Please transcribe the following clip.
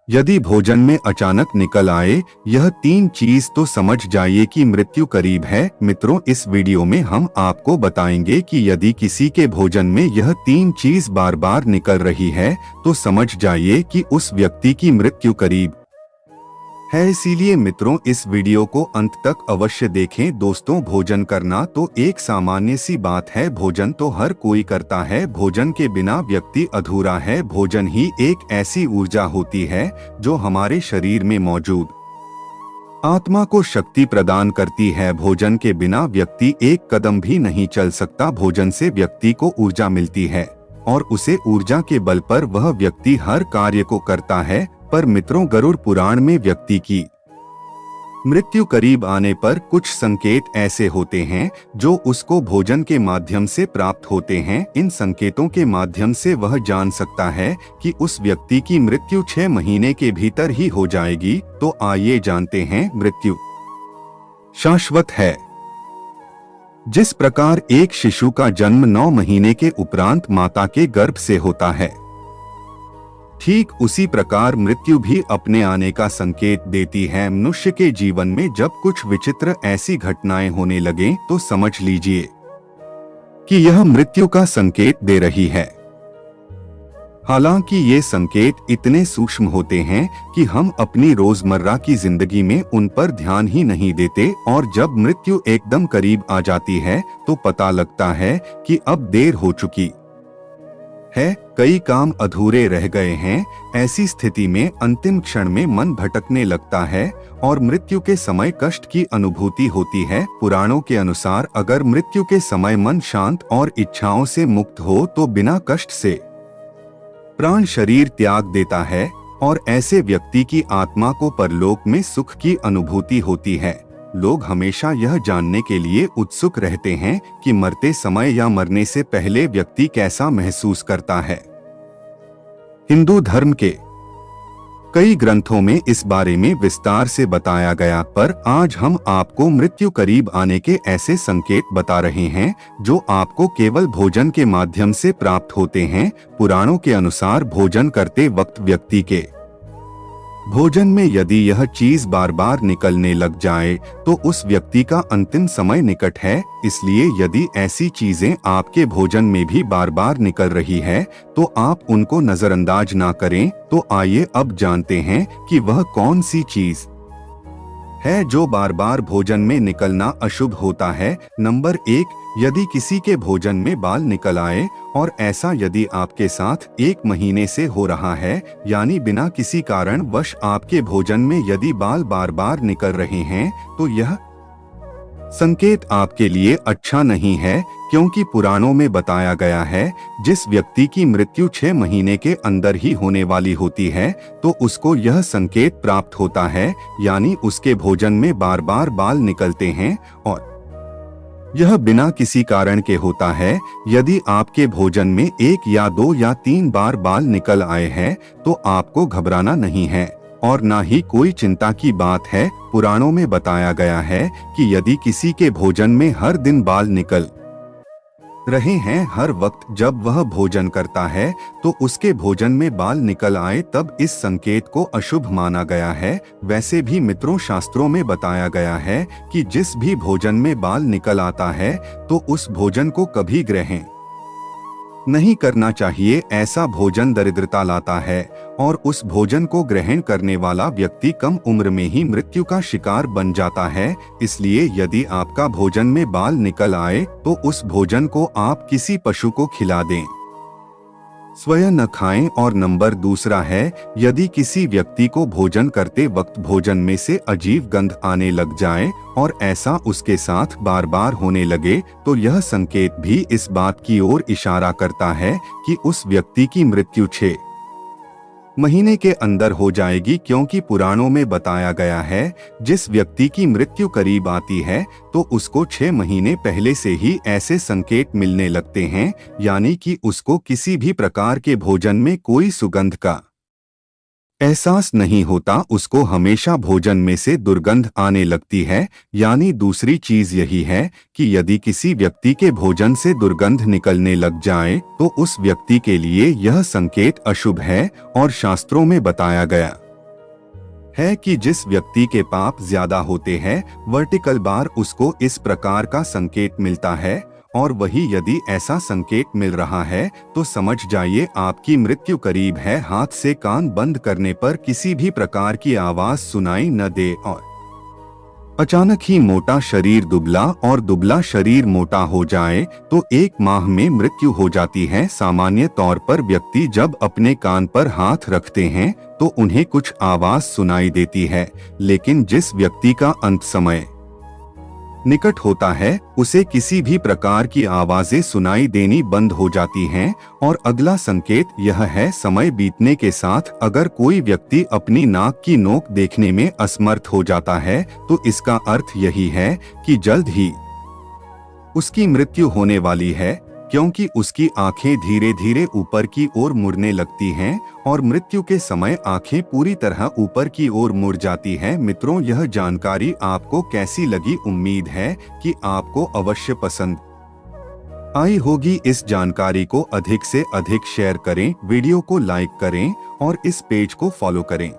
यदि भोजन में अचानक निकल आए यह 3 चीज तो समझ जाइए कि मृत्यु करीब है। मित्रों, इस वीडियो में हम आपको बताएंगे कि यदि किसी के भोजन में यह 3 चीज बार बार निकल रही है तो समझ जाइए कि उस व्यक्ति की मृत्यु करीब है। इसीलिए मित्रों, इस वीडियो को अंत तक अवश्य देखें। दोस्तों, भोजन करना तो एक सामान्य सी बात है। भोजन तो हर कोई करता है। भोजन के बिना व्यक्ति अधूरा है। भोजन ही एक ऐसी ऊर्जा होती है जो हमारे शरीर में मौजूद आत्मा को शक्ति प्रदान करती है। भोजन के बिना व्यक्ति एक कदम भी नहीं चल सकता। भोजन से व्यक्ति को ऊर्जा मिलती है और उसे ऊर्जा के बल पर वह व्यक्ति हर कार्य को करता है। पर मित्रों, गरुड़ पुराण में व्यक्ति की मृत्यु करीब आने पर कुछ संकेत ऐसे होते हैं जो उसको भोजन के माध्यम से प्राप्त होते हैं। इन संकेतों के माध्यम से वह जान सकता है कि उस व्यक्ति की मृत्यु 6 महीने के भीतर ही हो जाएगी। तो आइए जानते हैं, मृत्यु शाश्वत है। जिस प्रकार एक शिशु का जन्म 9 महीने के उपरांत माता के गर्भ से होता है, ठीक उसी प्रकार मृत्यु भी अपने आने का संकेत देती है। मनुष्य के जीवन में जब कुछ विचित्र ऐसी घटनाएं होने लगें तो समझ लीजिए कि यह मृत्यु का संकेत दे रही है। हालांकि ये संकेत इतने सूक्ष्म होते हैं कि हम अपनी रोजमर्रा की जिंदगी में उन पर ध्यान ही नहीं देते, और जब मृत्यु एकदम करीब आ जाती है तो पता लगता है कि अब देर हो चुकी है, कई काम अधूरे रह गए हैं। ऐसी स्थिति में अंतिम क्षण में मन भटकने लगता है और मृत्यु के समय कष्ट की अनुभूति होती है। पुराणों के अनुसार अगर मृत्यु के समय मन शांत और इच्छाओं से मुक्त हो तो बिना कष्ट से प्राण शरीर त्याग देता है और ऐसे व्यक्ति की आत्मा को परलोक में सुख की अनुभूति होती है। लोग हमेशा यह जानने के लिए उत्सुक रहते हैं कि मरते समय या मरने से पहले व्यक्ति कैसा महसूस करता है। हिंदू धर्म के कई ग्रंथों में इस बारे में विस्तार से बताया गया, पर आज हम आपको मृत्यु करीब आने के ऐसे संकेत बता रहे हैं जो आपको केवल भोजन के माध्यम से प्राप्त होते हैं। पुराणों के अनुसार भोजन करते वक्त व्यक्ति के भोजन में यदि यह चीज बार बार निकलने लग जाए तो उस व्यक्ति का अंतिम समय निकट है। इसलिए यदि ऐसी चीजें आपके भोजन में भी बार बार निकल रही है तो आप उनको नजरअंदाज ना करें। तो आइए अब जानते हैं कि वह कौन सी चीज है जो बार बार भोजन में निकलना अशुभ होता है। नंबर 1, यदि किसी के भोजन में बाल निकल आए, और ऐसा यदि आपके साथ 1 महीने से हो रहा है, यानी बिना किसी कारण वश आपके भोजन में यदि बाल बार बार निकल रहे हैं, तो यह संकेत आपके लिए अच्छा नहीं है, क्योंकि पुराणों में बताया गया है जिस व्यक्ति की मृत्यु 6 महीने के अंदर ही होने वाली होती है तो उसको यह संकेत प्राप्त होता है, यानी उसके भोजन में बार बार बाल निकलते हैं और यह बिना किसी कारण के होता है। यदि आपके भोजन में 1 या 2 या 3 बार बाल निकल आए हैं तो आपको घबराना नहीं है और ना ही कोई चिंता की बात है। पुराणों में बताया गया है कि यदि किसी के भोजन में हर दिन बाल निकल रहे हैं, हर वक्त जब वह भोजन करता है तो उसके भोजन में बाल निकल आए, तब इस संकेत को अशुभ माना गया है। वैसे भी मित्रों, शास्त्रों में बताया गया है कि जिस भी भोजन में बाल निकल आता है तो उस भोजन को कभी ग्रहण नहीं करना चाहिए। ऐसा भोजन दरिद्रता लाता है और उस भोजन को ग्रहण करने वाला व्यक्ति कम उम्र में ही मृत्यु का शिकार बन जाता है। इसलिए यदि आपका भोजन में बाल निकल आए तो उस भोजन को आप किसी पशु को खिला दें, स्वयं न खाएं। और नंबर 2 है, यदि किसी व्यक्ति को भोजन करते वक्त भोजन में से अजीब गंध आने लग जाए और ऐसा उसके साथ बार बार होने लगे तो यह संकेत भी इस बात की ओर इशारा करता है कि उस व्यक्ति की मृत्यु 6 महीने के अंदर हो जाएगी। क्योंकि पुराणों में बताया गया है जिस व्यक्ति की मृत्यु करीब आती है तो उसको 6 महीने पहले से ही ऐसे संकेत मिलने लगते हैं, यानी कि उसको किसी भी प्रकार के भोजन में कोई सुगंध का एहसास नहीं होता, उसको हमेशा भोजन में से दुर्गंध आने लगती है। यानी दूसरी चीज यही है कि यदि किसी व्यक्ति के भोजन से दुर्गंध निकलने लग जाए तो उस व्यक्ति के लिए यह संकेत अशुभ है और शास्त्रों में बताया गया है कि जिस व्यक्ति के पाप ज्यादा होते हैं वर्टिकल बार उसको इस प्रकार का संकेत मिलता है, और वही यदि ऐसा संकेत मिल रहा है तो समझ जाइए आपकी मृत्यु करीब है। हाथ से कान बंद करने पर किसी भी प्रकार की आवाज सुनाई न दे और अचानक ही मोटा शरीर दुबला और दुबला शरीर मोटा हो जाए तो 1 माह में मृत्यु हो जाती है। सामान्य तौर पर व्यक्ति जब अपने कान पर हाथ रखते हैं तो उन्हें कुछ आवाज सुनाई देती है, लेकिन जिस व्यक्ति का अंत समय निकट होता है उसे किसी भी प्रकार की आवाजें सुनाई देनी बंद हो जाती हैं। और अगला संकेत यह है, समय बीतने के साथ अगर कोई व्यक्ति अपनी नाक की नोक देखने में असमर्थ हो जाता है तो इसका अर्थ यही है कि जल्द ही उसकी मृत्यु होने वाली है, क्योंकि उसकी आंखें धीरे धीरे ऊपर की ओर मुड़ने लगती हैं और मृत्यु के समय आंखें पूरी तरह ऊपर की ओर मुड़ जाती हैं। मित्रों, यह जानकारी आपको कैसी लगी? उम्मीद है कि आपको अवश्य पसंद आई होगी। इस जानकारी को अधिक से अधिक शेयर करें, वीडियो को लाइक करें और इस पेज को फॉलो करें।